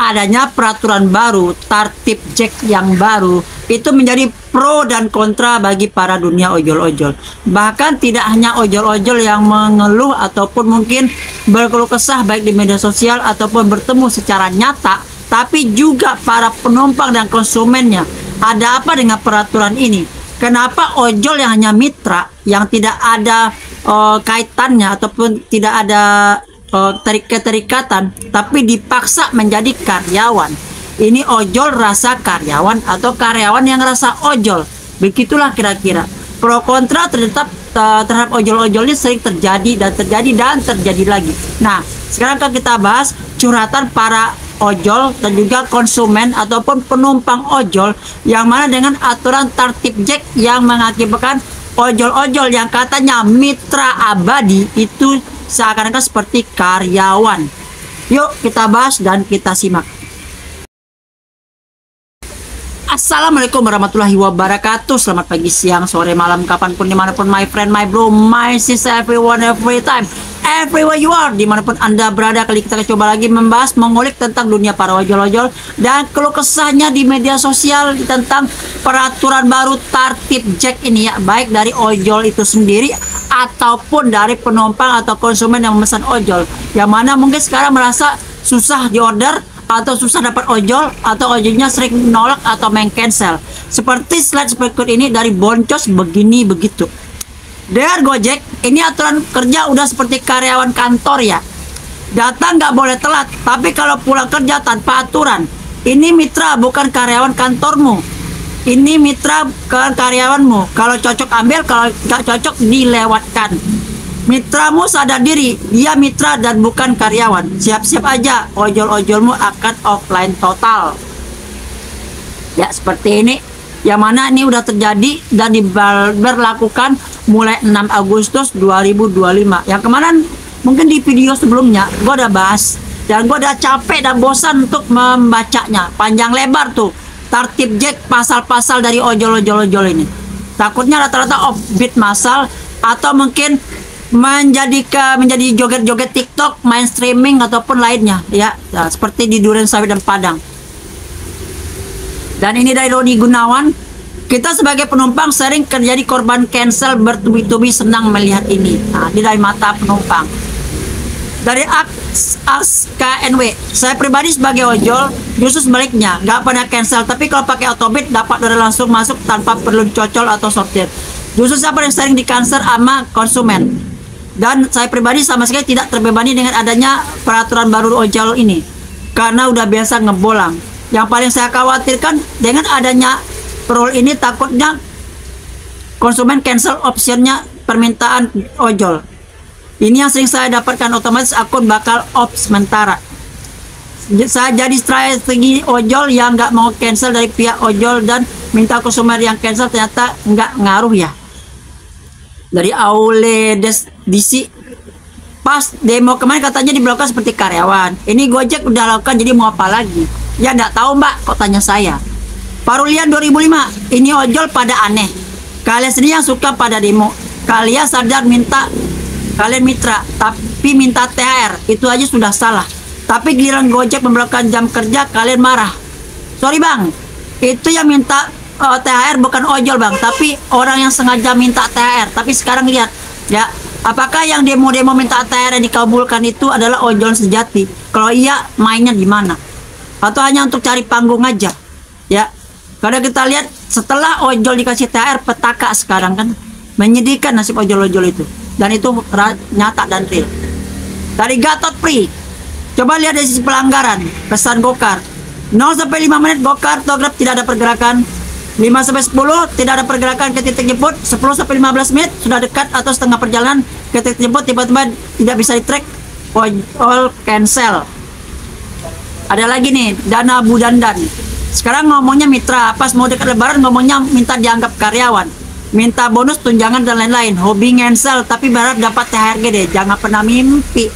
adanya peraturan baru, tertib Jack yang baru, itu menjadi pro dan kontra bagi para dunia ojol-ojol. Bahkan tidak hanya ojol-ojol yang mengeluh ataupun mungkin berkeluh kesah baik di media sosial ataupun bertemu secara nyata, tapi juga para penumpang dan konsumennya. Ada apa dengan peraturan ini? Kenapa ojol yang hanya mitra, yang tidak ada kaitannya ataupun tidak ada keterikatan, tapi dipaksa menjadi karyawan? Ini ojol rasa karyawan atau karyawan yang rasa ojol? Begitulah kira-kira. Pro kontra terhadap ojol-ojol ini sering terjadi dan terjadi lagi. Nah, sekarang kan kita bahas curhatan para ojol dan juga konsumen ataupun penumpang ojol, yang mana dengan aturan tertib Jack yang mengakibatkan ojol-ojol yang katanya mitra abadi itu seakan-akan seperti karyawan. Yuk kita bahas dan kita simak. Assalamualaikum warahmatullahi wabarakatuh. Selamat pagi, siang, sore, malam, kapanpun, dimanapun, my friend, my bro, my sister, everyone, every time, everywhere you are, dimanapun anda berada. Kali kita coba lagi membahas, mengulik tentang dunia para ojol-ojol dan keluh kesahnya di media sosial tentang peraturan baru tertib Jack ini ya, baik dari ojol itu sendiri ataupun dari penumpang atau konsumen yang memesan ojol, yang mana mungkin sekarang merasa susah diorder atau susah dapat ojol, atau ojolnya sering menolak atau meng-cancel. Seperti slide berikut ini dari Boncos begini begitu. Dear Gojek, ini aturan kerja udah seperti karyawan kantor ya. Datang nggak boleh telat, tapi kalau pulang kerja tanpa aturan. Ini mitra bukan karyawan kantormu. Ini mitra bukan karyawanmu. Kalau cocok ambil, kalau nggak cocok dilewatkan. Mitramu sadar diri, dia mitra dan bukan karyawan. Siap-siap aja, ojol-ojolmu akan offline total. Ya, seperti ini. Yang mana ini udah terjadi dan diberlakukan mulai 6 Agustus 2025. Yang kemarin mungkin di video sebelumnya gue udah bahas, dan gue udah capek dan bosan untuk membacanya. Panjang lebar tuh tertib Jack, pasal-pasal dari ojol-ojol ini. Takutnya rata-rata offbeat massal atau mungkin menjadi joget-joget TikTok, main streaming ataupun lainnya ya, nah, seperti di Duren Sawit dan Padang. Dan ini dari Roni Gunawan. Kita sebagai penumpang sering terjadi korban cancel, bertubi-tubi senang melihat ini. Nah, ini dari mata penumpang. Dari KNW, saya pribadi sebagai ojol justru sebaliknya, nggak pernah cancel, tapi kalau pakai autobit dapat order langsung masuk tanpa perlu dicocol atau sortir. Justru siapa yang sering di cancel sama konsumen. Dan saya pribadi sama sekali tidak terbebani dengan adanya peraturan baru ojol ini, karena udah biasa ngebolang. Yang paling saya khawatirkan dengan adanya rule ini, takutnya konsumen cancel optionnya permintaan ojol. Ini yang sering saya dapatkan, otomatis akun bakal off sementara. Saya jadi strategi ojol yang nggak mau cancel dari pihak ojol dan minta konsumen yang cancel, ternyata nggak ngaruh ya. Dari Aule DC, pas demo kemarin katanya diblokir seperti karyawan. Ini Gojek udah lakukan, jadi mau apa lagi? Ya nggak tahu mbak, kok tanya saya. Parulian 2005, ini ojol pada aneh. Kalian sendiri yang suka pada demo. Kalian sadar minta, kalian mitra, tapi minta THR, itu aja sudah salah. Tapi giliran Gojek memblokir jam kerja, kalian marah. Sorry bang, itu yang minta THR bukan ojol bang, tapi orang yang sengaja minta THR. Tapi sekarang lihat ya, apakah yang demo-demo minta THR yang dikabulkan itu adalah ojol sejati? Kalau iya, mainnya di mana? Atau hanya untuk cari panggung aja ya? Karena kita lihat setelah ojol dikasih THR, petaka sekarang kan, menyedihkan nasib ojol-ojol itu, dan itu nyata dan real. Dari Gatot Pri, coba lihat dari sisi pelanggaran. Pesan Gokar 0 sampai 5 menit Gokar atau Grab tidak ada pergerakan. 5 sampai 10 tidak ada pergerakan ke titik jemput. 10 sampai 15 menit sudah dekat atau setengah perjalanan ke titik jemput, tiba-tiba tidak bisa di track, all cancel. Ada lagi nih, Dana Budandan. Sekarang ngomongnya mitra, pas mau dekat lebaran ngomongnya minta dianggap karyawan, minta bonus, tunjangan dan lain-lain. Hobi cancel tapi berharap dapat THR gede. Jangan pernah mimpi.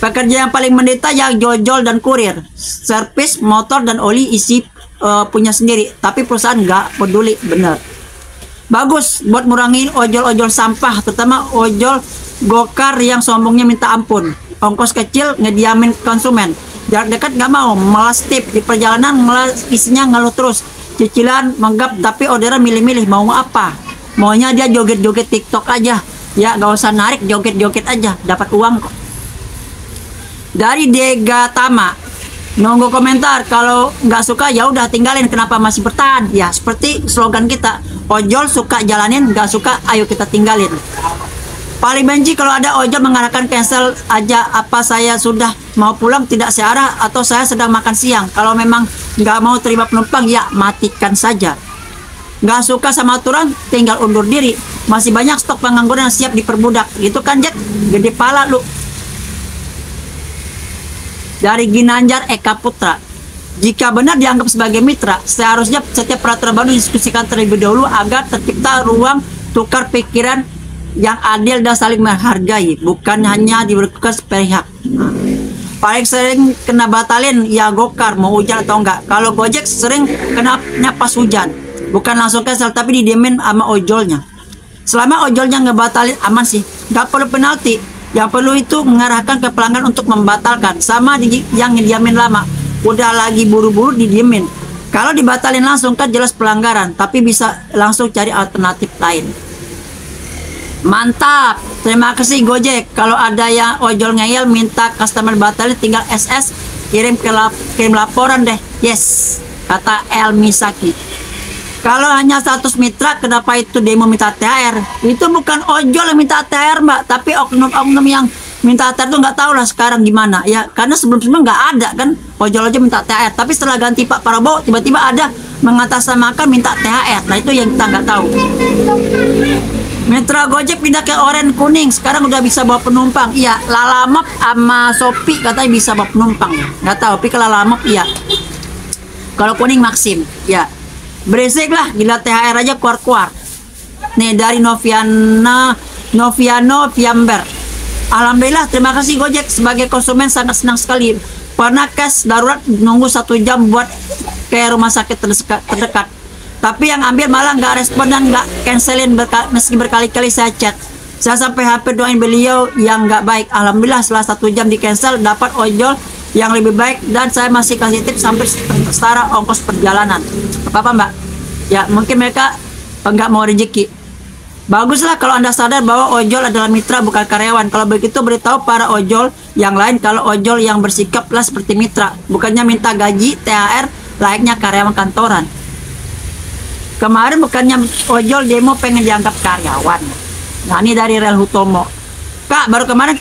Pekerja yang paling menderita yang jojol dan kurir. Servis motor dan oli isi punya sendiri, tapi perusahaan nggak peduli. Bener. Bagus buat ngurangi ojol-ojol sampah, terutama ojol Gokar yang sombongnya minta ampun. Ongkos kecil ngediamin konsumen. jarak dekat nggak mau, malas tip di perjalanan, malas isinya ngeluh terus, cicilan menggap tapi orderan milih-milih mau apa, maunya dia joget-joget TikTok aja, ya nggak usah narik, joget-joget aja dapat uang kok. Dari Dega Tama, nunggu komentar, kalau nggak suka ya udah tinggalin, kenapa masih bertahan? Ya seperti slogan kita, ojol suka jalanin, nggak suka ayo kita tinggalin. Paling benci kalau ada ojol mengarahkan cancel aja, apa saya sudah mau pulang tidak searah atau saya sedang makan siang. Kalau memang nggak mau terima penumpang ya matikan saja. Nggak suka sama aturan tinggal undur diri. Masih banyak stok pengangguran yang siap diperbudak. Gitu kan Jack? Gede pala lu. Dari Ginanjar Eka Putra, jika benar dianggap sebagai mitra, seharusnya setiap peraturan baru didiskusikan terlebih dahulu agar tercipta ruang tukar pikiran yang adil dan saling menghargai, bukan hanya diberlakukan sepihak. Paling sering kena batalin ya gokar, mau hujan atau enggak. Kalau Gojek sering kena pas hujan, bukan langsung cancel tapi didiemin sama ojolnya. Selama ojolnya ngebatalin aman sih, nggak perlu penalti. Yang perlu itu mengarahkan ke pelanggan untuk membatalkan, sama yang diamin lama udah lagi buru-buru didiemin. Kalau dibatalin langsung kan jelas pelanggaran, tapi bisa langsung cari alternatif lain. Mantap, terima kasih Gojek. Kalau ada yang ojol ngeyel minta customer batalin, tinggal SS kirim laporan deh. Yes, kata El Misaki. Kalau hanya status mitra, kenapa itu demo minta THR? Itu bukan ojol yang minta THR mbak, tapi oknum-oknum yang minta THR itu nggak tahu lah sekarang gimana ya, karena sebelum-sebelumnya nggak ada kan ojol aja minta THR, tapi setelah ganti Pak Prabowo tiba-tiba ada mengatasnamakan minta THR. Nah itu yang kita nggak tahu. Mitra Gojek pindah ke oranye kuning, sekarang udah bisa bawa penumpang. Iya, Lalamop sama Shopee katanya bisa bawa penumpang. Nggak tahu, tapi kalau Lalamop iya. Kalau kuning Maxim, ya. Berisik lah, gila THR aja keluar-keluar. Nih dari Noviano Viamber. Alhamdulillah, terima kasih Gojek, sebagai konsumen sangat senang sekali. Pernah cash darurat nunggu 1 jam buat ke rumah sakit terdekat. Tapi yang ambil malah nggak respon dan nggak cancelin meski berkali-kali saya chat. Saya sampai hampir doain beliau yang nggak baik. Alhamdulillah setelah 1 jam di cancel dapat ojol yang lebih baik dan saya masih kasih tips sampai setara ongkos perjalanan. Apa mbak? Ya mungkin mereka nggak mau rezeki. Baguslah kalau Anda sadar bahwa ojol adalah mitra bukan karyawan. Kalau begitu beritahu para ojol yang lain kalau ojol yang bersikaplah seperti mitra, bukannya minta gaji THR layaknya karyawan kantoran. Kemarin bukannya ojol demo pengen dianggap karyawan. Nah ini dari Rel Hutomo. Kak, baru kemarin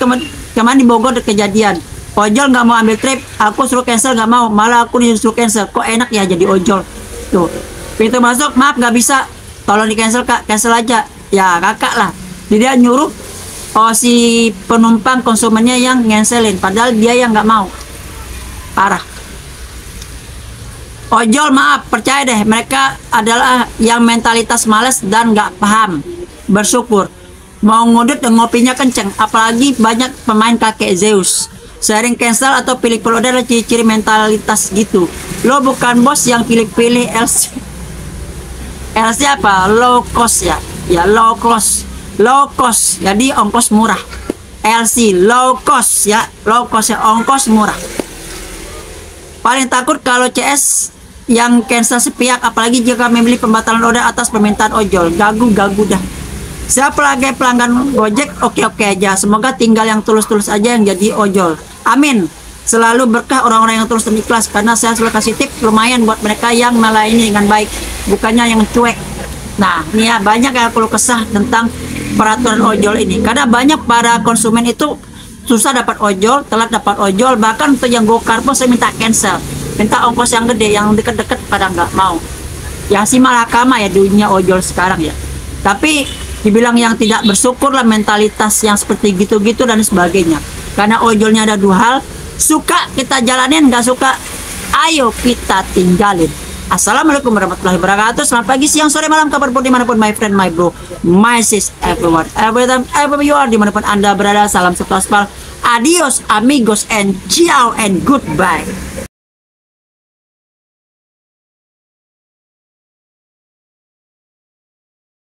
di Bogor ada kejadian. Ojol nggak mau ambil trip, aku suruh cancel nggak mau, malah aku disuruh cancel. Kok enak ya jadi ojol? Tuh, pintu masuk, maaf nggak bisa. Tolong di cancel kak, cancel aja. Ya kakak lah. Jadi dia nyuruh si penumpang konsumennya yang ngancelin, padahal dia yang nggak mau. Parah. Ojol maaf, percaya deh mereka adalah yang mentalitas males dan nggak paham. Bersyukur mau ngudut dan ngopinya kenceng, apalagi banyak pemain kakek Zeus. Sering cancel atau pilih order ciri-ciri mentalitas gitu. Lo bukan bos yang pilih-pilih LC. LC apa? Low cost ya. Ya low cost. Low cost. Jadi ongkos murah. LC low cost ya. Low cost ya, ongkos murah. Paling takut kalau CS yang cancel sepihak, apalagi jika memilih pembatalan order atas permintaan ojol. Gagu dah. Saya sebagai pelanggan Gojek oke-oke aja. Semoga tinggal yang tulus-tulus aja yang jadi ojol. Amin. Selalu berkah orang-orang yang tulus dan ikhlas, karena saya selalu kasih tips lumayan buat mereka yang melayani dengan baik, bukannya yang cuek. Nah, ini ya banyak yang perlu kesah tentang peraturan ojol ini, karena banyak para konsumen itu susah dapat ojol, telat dapat ojol, bahkan untuk yang gokar pun saya minta cancel, minta ongkos yang gede, yang deket-deket pada nggak mau. Yang si malakama ya dunia ojol sekarang ya. Tapi dibilang yang tidak bersyukur lah mentalitas yang seperti gitu-gitu dan sebagainya. Karena ojolnya ada 2 hal, suka kita jalanin, nggak suka ayo kita tinggalin. Assalamualaikum warahmatullahi wabarakatuh. Selamat pagi, siang, sore, malam, kapanpun dimanapun my friend, my bro, my sis, everyone, every time, everywhere you are, dimanapun anda berada. Salam satu aspal, adios amigos and ciao and goodbye.